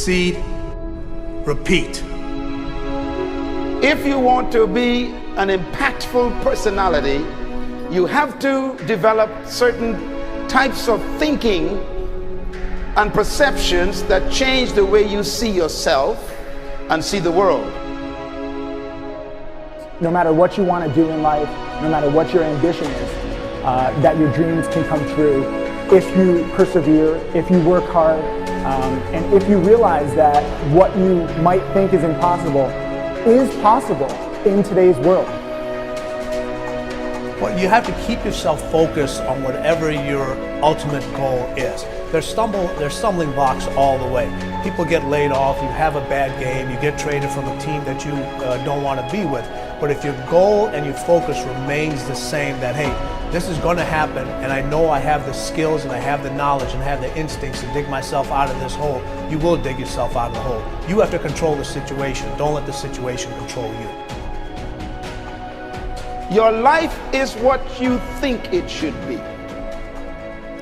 succeed, repeat. If you want to be an impactful personality, you have to develop certain types of thinking and perceptions that change the way you see yourself and see the world. No matter what you want to do in life, no matter what your ambition is, that your dreams can come true if you persevere, if you work hard, and if you realize that what you might think is impossible is possible in today's world. Well, you have to keep yourself focused on whatever your ultimate goal is. There's stumbling blocks all the way. People get laid off, you have a bad game, you get traded from a team that you don't want to be with. But if your goal and your focus remains the same, that hey, this is going to happen, and I know I have the skills and I have the knowledge and I have the instincts to dig myself out of this hole, you will dig yourself out of the hole. You have to control the situation. Don't let the situation control you. Your life is what you think it should be.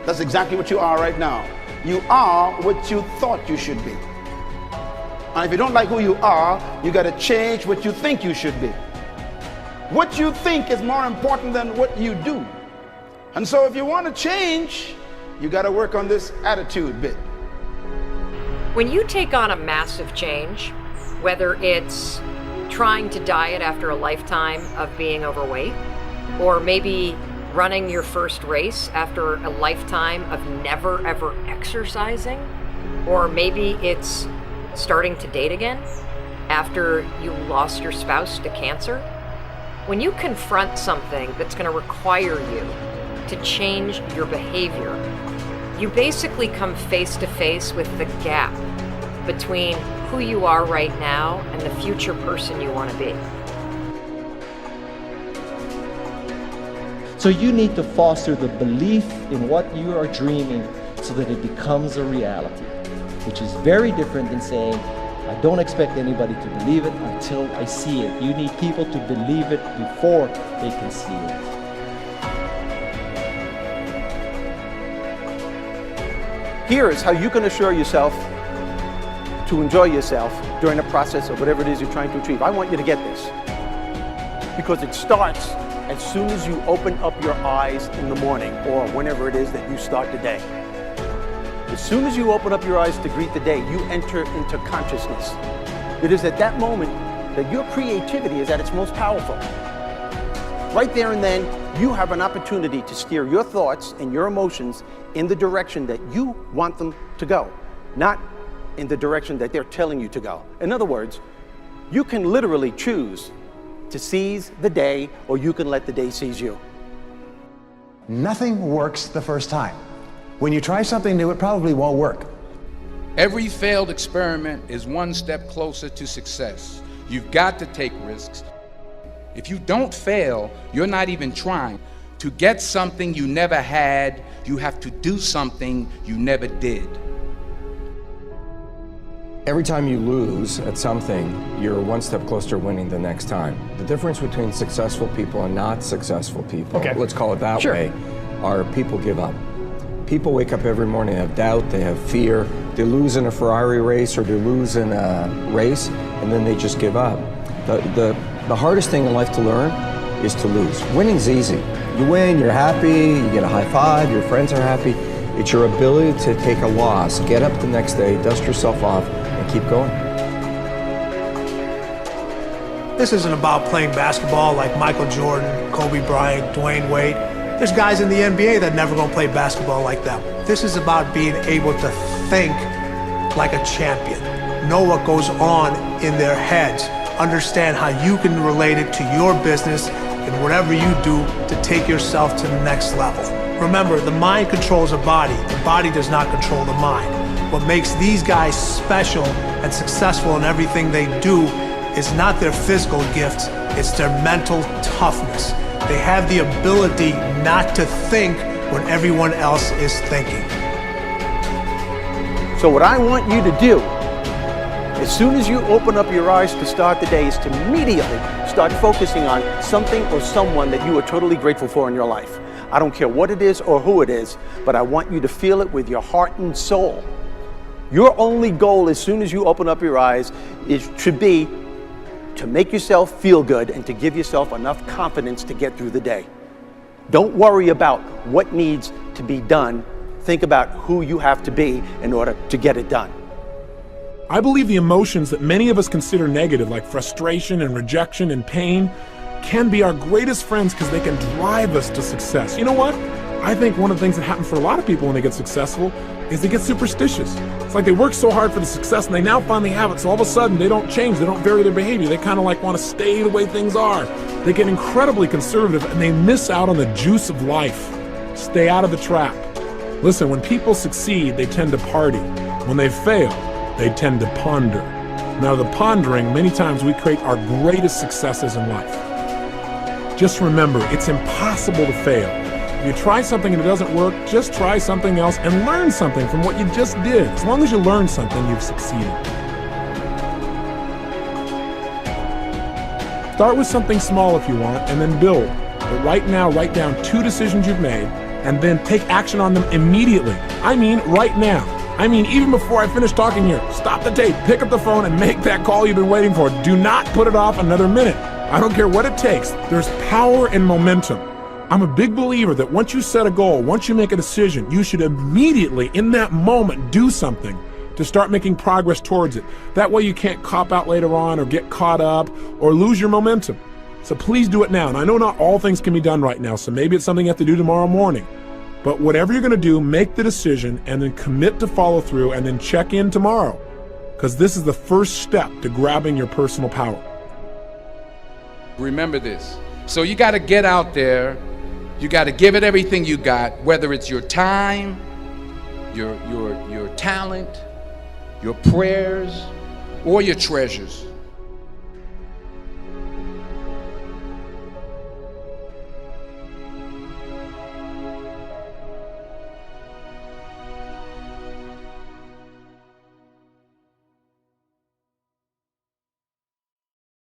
That's exactly what you are right now. You are what you thought you should be. And if you don't like who you are, you got to change what you think you should be. What you think is more important than what you do. And so if you want to change, you got to work on this attitude bit. When you take on a massive change, whether it's trying to diet after a lifetime of being overweight, or maybe running your first race after a lifetime of never ever exercising, or maybe it's starting to date again after you lost your spouse to cancer. When you confront something that's going to require you to change your behavior, you basically come face to face with the gap between who you are right now and the future person you want to be. So you need to foster the belief in what you are dreaming so that it becomes a reality, which is very different than saying, I don't expect anybody to believe it until I see it. You need people to believe it before they can see it. Here is how you can assure yourself to enjoy yourself during the process of whatever it is you're trying to achieve. I want you to get this, because it starts as soon as you open up your eyes in the morning, or whenever it is that you start the day. As soon as you open up your eyes to greet the day, you enter into consciousness. It is at that moment that your creativity is at its most powerful. Right there and then, you have an opportunity to steer your thoughts and your emotions in the direction that you want them to go, not in the direction that they're telling you to go. In other words, you can literally choose to seize the day, or you can let the day seize you. Nothing works the first time. When you try something new, it probably won't work. Every failed experiment is one step closer to success. You've got to take risks. If you don't fail, you're not even trying. To get something you never had, you have to do something you never did. Every time you lose at something, you're one step closer to winning the next time. The difference between successful people and not successful people, let's call it that way, are people give up. People wake up every morning, they have doubt, they have fear, they lose in a Ferrari race or they lose in a race, and then they just give up. The hardest thing in life to learn is to lose. Winning's easy. You win, you're happy, you get a high five, your friends are happy. It's your ability to take a loss, get up the next day, dust yourself off, and keep going. This isn't about playing basketball like Michael Jordan, Kobe Bryant, Dwayne Wade. There's guys in the NBA that never gonna play basketball like them. This is about being able to think like a champion, know what goes on in their heads, understand how you can relate it to your business and whatever you do to take yourself to the next level. Remember, the mind controls the body does not control the mind. What makes these guys special and successful in everything they do is not their physical gifts, it's their mental toughness. They have the ability not to think when everyone else is thinking. So what I want you to do, as soon as you open up your eyes to start the day, is to immediately start focusing on something or someone that you are totally grateful for in your life. I don't care what it is or who it is, but I want you to feel it with your heart and soul. Your only goal as soon as you open up your eyes should be to make yourself feel good and to give yourself enough confidence to get through the day. Don't worry about what needs to be done. Think about who you have to be in order to get it done. I believe the emotions that many of us consider negative, like frustration and rejection and pain, can be our greatest friends because they can drive us to success. You know what? I think one of the things that happens for a lot of people when they get successful is they get superstitious. It's like they work so hard for the success and they now finally have it, so all of a sudden they don't change, they don't vary their behavior, they kind of like want to stay the way things are. They get incredibly conservative and they miss out on the juice of life. Stay out of the trap. Listen, when people succeed, they tend to party. When they fail, they tend to ponder. Now, the pondering, many times we create our greatest successes in life. Just remember, it's impossible to fail. If you try something and it doesn't work, just try something else and learn something from what you just did. As long as you learn something, you've succeeded. Start with something small if you want, and then build. But right now, write down 2 decisions you've made, and then take action on them immediately. I mean, right now. I mean, even before I finish talking here, stop the tape, pick up the phone, and make that call you've been waiting for. Do not put it off another minute. I don't care what it takes. There's power in momentum. I'm a big believer that once you set a goal, once you make a decision, you should immediately, in that moment, do something to start making progress towards it. That way you can't cop out later on or get caught up or lose your momentum. So please do it now. And I know not all things can be done right now, so maybe it's something you have to do tomorrow morning. But whatever you're going to do, make the decision and then commit to follow through and then check in tomorrow. Because this is the first step to grabbing your personal power. Remember this. So you got to get out there. You got to give it everything you got, whether it's your time, your talent, your prayers, or your treasures.